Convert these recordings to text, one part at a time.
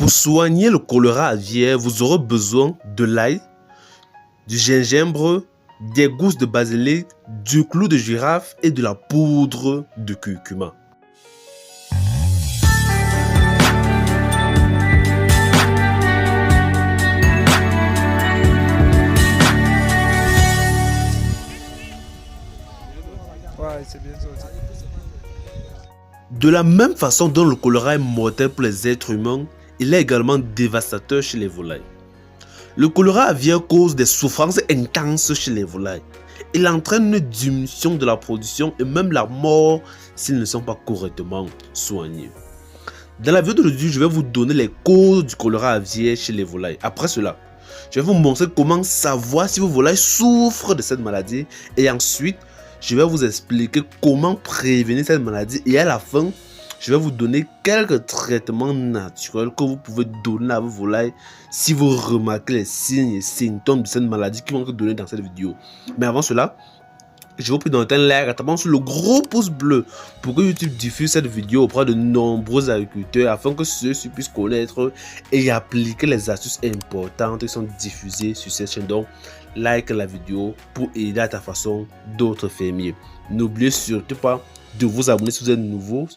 Pour soigner le choléra aviaire, vous aurez besoin de l'ail, du gingembre, des gousses de basilic, du clou de girafe et de la poudre de curcuma. De la même façon dont le choléra est mortel pour les êtres humains, il est également dévastateur chez les volailles. Le choléra aviaire cause des souffrances intenses chez les volailles. Il entraîne une diminution de la production et même la mort s'ils ne sont pas correctement soignés. Dans la vidéo d'aujourd'hui, je vais vous donner les causes du choléra aviaire chez les volailles. Après cela, je vais vous montrer comment savoir si vos volailles souffrent de cette maladie et ensuite, je vais vous expliquer comment prévenir cette maladie et à la fin, je vais vous donner quelques traitements naturels que vous pouvez donner à vos volailles si vous remarquez les signes et symptômes de cette maladie qui vont être donnés dans cette vidéo. Mais avant cela, je vous prie de mettre un like en tapant sur le gros pouce bleu pour que YouTube diffuse cette vidéo auprès de nombreux agriculteurs afin que ceux-ci puissent connaître et appliquer les astuces importantes qui sont diffusées sur cette chaîne. Donc, like la vidéo pour aider à ta façon d'autres fermiers. N'oubliez surtout pas de vous abonner si vous êtes nouveau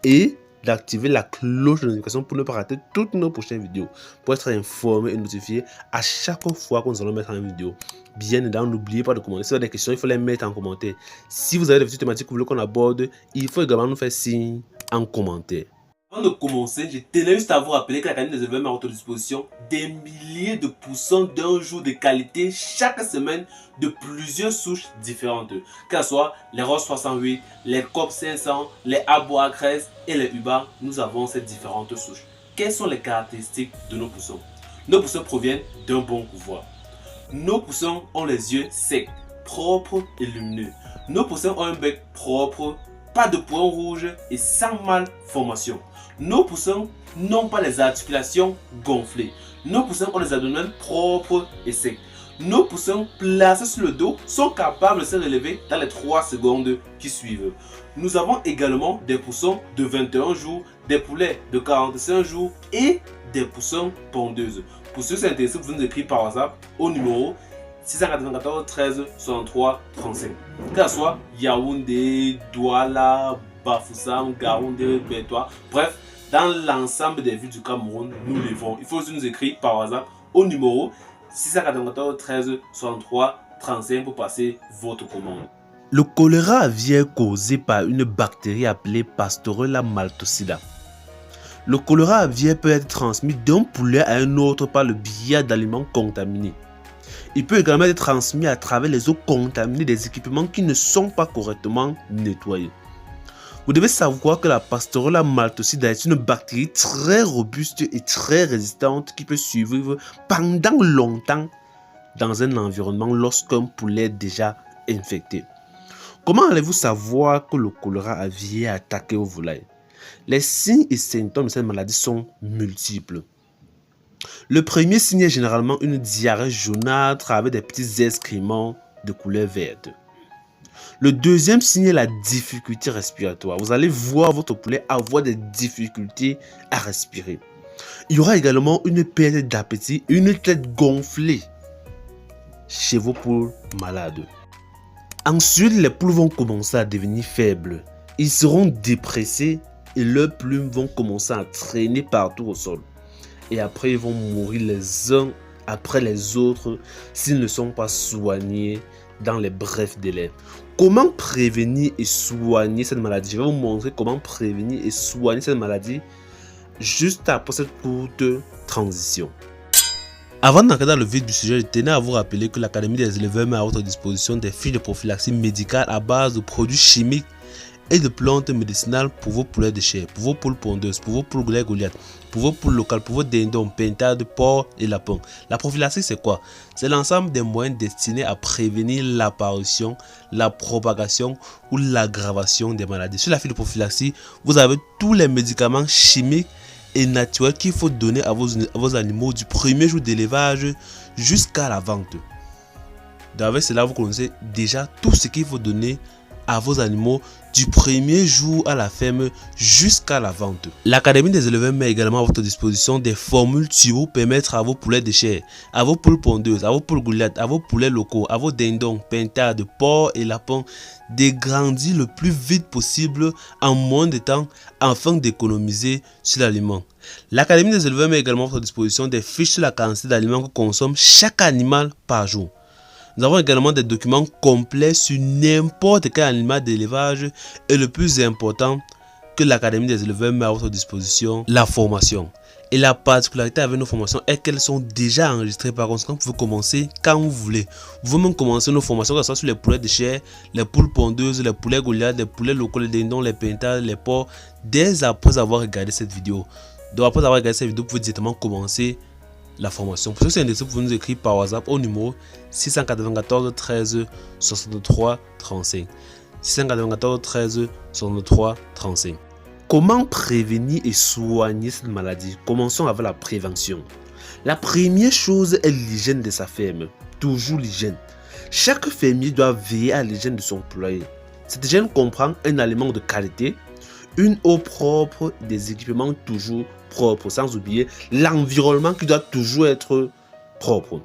et d'activer la cloche de notification pour ne pas rater toutes nos prochaines vidéos, pour être informé et notifié à chaque fois que nous allons mettre une vidéo. Bien évidemment, n'oubliez pas de commenter. Si vous avez des questions, il faut les mettre en commentaire. Si vous avez des vidéos thématiques que vous voulez qu'on aborde, il faut également nous faire signe en commentaire. Avant de commencer, je tenais juste à vous rappeler que l'Académie des éleveurs met à votre disposition des milliers de poussins d'un jour de qualité chaque semaine de plusieurs souches différentes. Que ce soit les Ross 68, les COP 500, les Abois 13 et les Uba, nous avons ces différentes souches. Quelles sont les caractéristiques de nos poussins? Nos poussins proviennent d'un bon couvoir. Nos poussins ont les yeux secs, propres et lumineux. Nos poussins ont un bec propre, pas de points rouges et sans malformation. Nos poussins n'ont pas les articulations gonflées. Nos poussins ont les abdominaux propres et secs. Nos poussins placés sur le dos sont capables de se relever dans les 3 secondes qui suivent. Nous avons également des poussins de 21 jours, des poulets de 45 jours et des poussins pondeuses. Pour ceux qui sont intéressés, vous nous écrivez par WhatsApp au numéro 694 13 63 35. Que ce soit Yaoundé, Douala, Bafoussam, Gaoundé, Bétois, bref, dans l'ensemble des villes du Cameroun, nous livrons. Il faut aussi nous écrire par WhatsApp au numéro 694 13 63 35 pour passer votre commande. Le choléra aviaire est causé par une bactérie appelée Pastorella maltocida. Le choléra aviaire peut être transmis d'un poulet à un autre par le biais d'aliments contaminés. Il peut également être transmis à travers les eaux contaminées des équipements qui ne sont pas correctement nettoyés. Vous devez savoir que la Pastorella maltocida est une bactérie très robuste et très résistante qui peut survivre pendant longtemps dans un environnement lorsqu'un poulet est déjà infecté. Comment allez-vous savoir que le choléra aviaire a attaqué vos volailles? Les signes et symptômes de cette maladie sont multiples. Le premier signe est généralement une diarrhée jaunâtre avec des petits excréments de couleur verte. Le deuxième signe est la difficulté respiratoire. Vous allez voir votre poulet avoir des difficultés à respirer. Il y aura également une perte d'appétit et une tête gonflée chez vos poules malades. Ensuite, les poules vont commencer à devenir faibles. Ils seront dépressés et leurs plumes vont commencer à traîner partout au sol. Et après, ils vont mourir les uns après les autres s'ils ne sont pas soignés dans les brefs délais. Comment prévenir et soigner cette maladie? Je vais vous montrer comment prévenir et soigner cette maladie juste après cette courte transition. Avant d'entrer dans le vif du sujet, je tenais à vous rappeler que l'Académie des éleveurs met à votre disposition des fiches de prophylaxie médicale à base de produits chimiques et de plantes médicinales pour vos poulets de chair, pour vos poules pondeuses, pour vos poules Goliath, pour vos poules locales, pour vos dindons, pintades, porcs et lapins. La prophylaxie, c'est quoi? C'est l'ensemble des moyens destinés à prévenir l'apparition, la propagation ou l'aggravation des maladies. Sur la fiche de prophylaxie, vous avez tous les médicaments chimiques et naturels qu'il faut donner à vos animaux du premier jour d'élevage jusqu'à la vente. Avec cela, vous connaissez déjà tout ce qu'il faut donner à vos animaux du premier jour à la ferme jusqu'à la vente. L'Académie des éleveurs met également à votre disposition des formules turbo pour permettre à vos poulets de chair, à vos poules pondeuses, à vos poules goulettes, à vos poulets locaux, à vos dindons, pintards, porcs et lapins de grandir le plus vite possible en moins de temps afin d'économiser sur l'aliment. L'Académie des éleveurs met également à votre disposition des fiches sur la quantité d'aliments que consomme chaque animal par jour. Nous avons également des documents complets sur n'importe quel animal d'élevage et le plus important que l'Académie des éleveurs met à votre disposition, la formation. Et la particularité avec nos formations est qu'elles sont déjà enregistrées. Par conséquent, vous pouvez commencer quand vous voulez. Vous pouvez même commencer nos formations, que ce soit sur les poulets de chair, les poules pondeuses, les poulets goliaths, les poulets locaux, les dindons, les pintards, les porcs, dès après avoir regardé cette vidéo. Donc après avoir regardé cette vidéo, vous pouvez directement commencer la formation. Pour ceux qui sont intéressés, vous pouvez nous écrire par WhatsApp au numéro 694 13 63 35. 694 13 63 35. Comment prévenir et soigner cette maladie? Commençons avec la prévention. La première chose est l'hygiène de sa ferme. Toujours l'hygiène. Chaque fermier doit veiller à l'hygiène de son poulailler. Cette hygiène comprend un aliment de qualité, une eau propre, des équipements toujours propres, sans oublier l'environnement qui doit toujours être propre.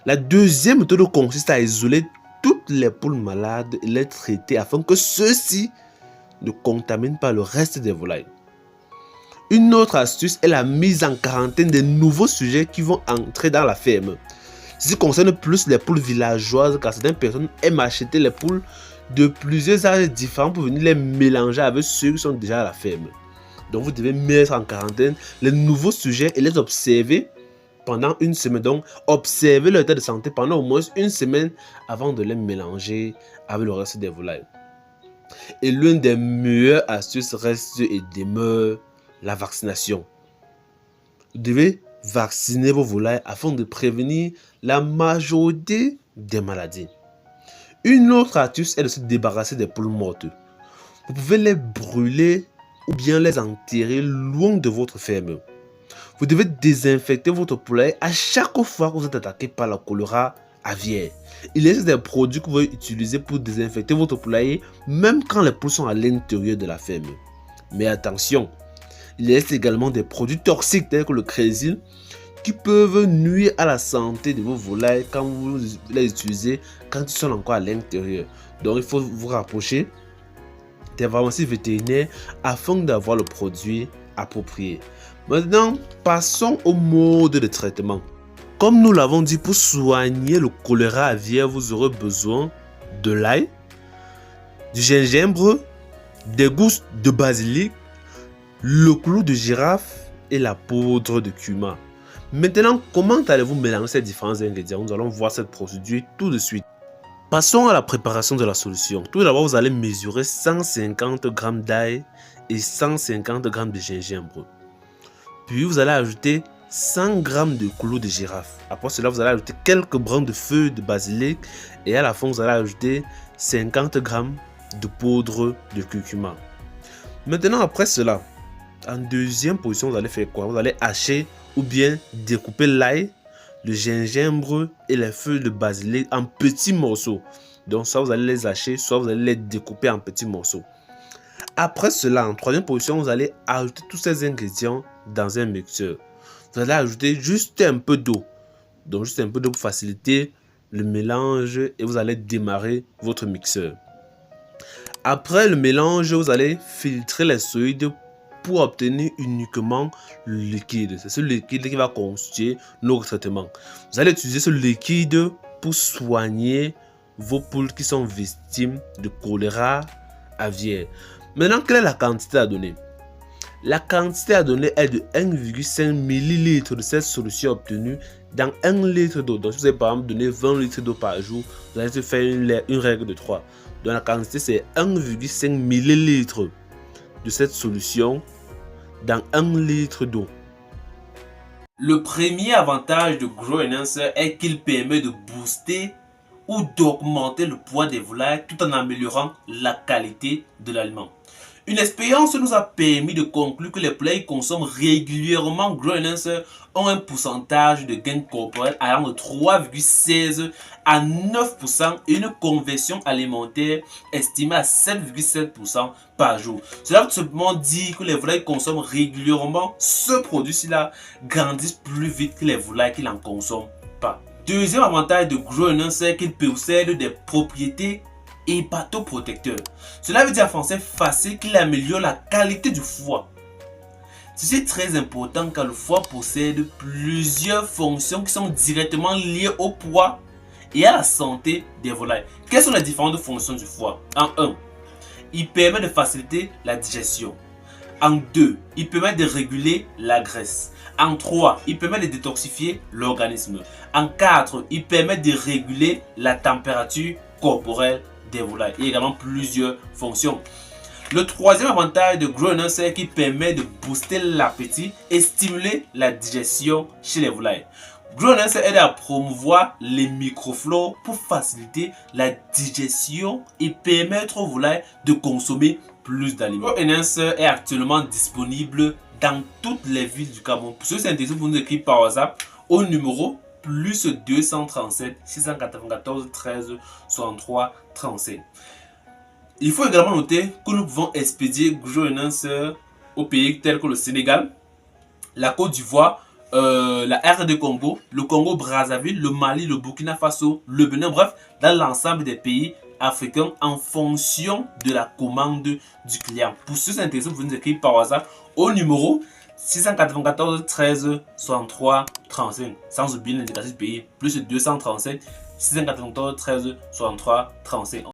La deuxième méthode consiste à isoler toutes les poules malades et les traiter afin que ceux-ci ne contaminent pas le reste des volailles. Une autre astuce est la mise en quarantaine des nouveaux sujets qui vont entrer dans la ferme. Ceci concerne plus les poules villageoises car certaines personnes aiment acheter les poules de plusieurs âges différents pour venir les mélanger avec ceux qui sont déjà à la ferme. Donc vous devez mettre en quarantaine les nouveaux sujets et les observer pendant une semaine. Donc observer leur état de santé pendant au moins une semaine avant de les mélanger avec le reste des volailles. Et l'une des meilleures astuces reste et demeure la vaccination. Vous devez vacciner vos volailles afin de prévenir la majorité des maladies. Une autre astuce est de se débarrasser des poules mortes. Vous pouvez les brûler ou bien les enterrer loin de votre ferme. Vous devez désinfecter votre poulailler à chaque fois que vous êtes attaqué par la choléra aviaire. Il existe des produits que vous pouvez utiliser pour désinfecter votre poulailler même quand les poules sont à l'intérieur de la ferme. Mais attention, il existe également des produits toxiques tels que le crésil qui peuvent nuire à la santé de vos volailles quand vous les utilisez quand ils sont encore à l'intérieur. Donc il faut vous rapprocher des pharmacies vétérinaires afin d'avoir le produit approprié. Maintenant, passons au mode de traitement. Comme nous l'avons dit, pour soigner le choléra aviaire, vous aurez besoin de l'ail, du gingembre, des gousses de basilic, le clou de girafe et la poudre de cumin. Maintenant, comment allez-vous mélanger ces différents ingrédients? Nous allons voir cette procédure tout de suite. Passons à la préparation de la solution. Tout d'abord, vous allez mesurer 150 g d'ail et 150 g de gingembre. Puis, vous allez ajouter 100 g de clou de girafe. Après cela, vous allez ajouter quelques brins de feuilles de basilic et à la fin, vous allez ajouter 50 g de poudre de curcuma. Maintenant, après cela, en deuxième position, vous allez faire quoi? Vous allez hacher ou bien découper l'ail, le gingembre et les feuilles de basilic en petits morceaux. Donc, soit vous allez les hacher, soit vous allez les découper en petits morceaux. Après cela, en troisième position, vous allez ajouter tous ces ingrédients dans un mixeur. Vous allez ajouter juste un peu d'eau. Donc, juste un peu d'eau pour faciliter le mélange et vous allez démarrer votre mixeur. Après le mélange, vous allez filtrer les solides pour obtenir uniquement le liquide. C'est ce liquide qui va constituer notre traitement. Vous allez utiliser ce liquide pour soigner vos poules qui sont victimes de choléra aviaire. Maintenant, quelle est la quantité à donner? La quantité à donner est de 1,5 ml de cette solution obtenue dans 1 litre d'eau. Donc, si vous avez par exemple donné 20 litres d'eau par jour, vous allez faire une règle de 3. Donc, la quantité, c'est 1,5 ml de cette solution dans 1 litre d'eau. Le premier avantage de Grow Enhancer est qu'il permet de booster ou d'augmenter le poids des volailles tout en améliorant la qualité de l'aliment. Une expérience nous a permis de conclure que les players consomment régulièrement Grow Enhancer ont un pourcentage de gain corporel allant de 3,16 à 9% et une conversion alimentaire estimée à 7,7% par jour. Cela veut tout simplement dire que les volailles consomment régulièrement ce produit-là grandissent plus vite que les volailles qui n'en consomment pas. Deuxième avantage de Grow Enhancer, c'est qu'il possède des propriétés hépatoprotecteurs. Cela veut dire en français facile qu'il améliore la qualité du foie. Ceci est très important car le foie possède plusieurs fonctions qui sont directement liées au poids et à la santé des volailles. Quelles sont les différentes fonctions du foie? En 1, il permet de faciliter la digestion. En 2, il permet de réguler la graisse. En 3, il permet de détoxifier l'organisme. En 4, il permet de réguler la température corporelle des volailles. Il y a également plusieurs fonctions. Le troisième avantage de Grow Enhancer, c'est qu'il permet de booster l'appétit et stimuler la digestion chez les volailles. Grow Enhancer aide à promouvoir les microflores pour faciliter la digestion et permettre aux volailles de consommer plus d'aliments. Grow Enhancer est actuellement disponible dans toutes les villes du Cameroun. Pour ceux qui sont intéressés, vous nous écrivez par WhatsApp au numéro plus 237 694 13 63 35. Il faut également noter que nous pouvons expédier Grow Enhancer aux pays tels que le Sénégal, la Côte d'Ivoire, la RD Congo, le Congo Brazzaville, le Mali, le Burkina Faso, le Bénin, bref, dans l'ensemble des pays africains en fonction de la commande du client. Pour ceux qui sont intéressés, vous pouvez nous écrire par WhatsApp au numéro 694 13 63 35, sans oublier l'indicatif du pays, plus 237 694 13 63 35.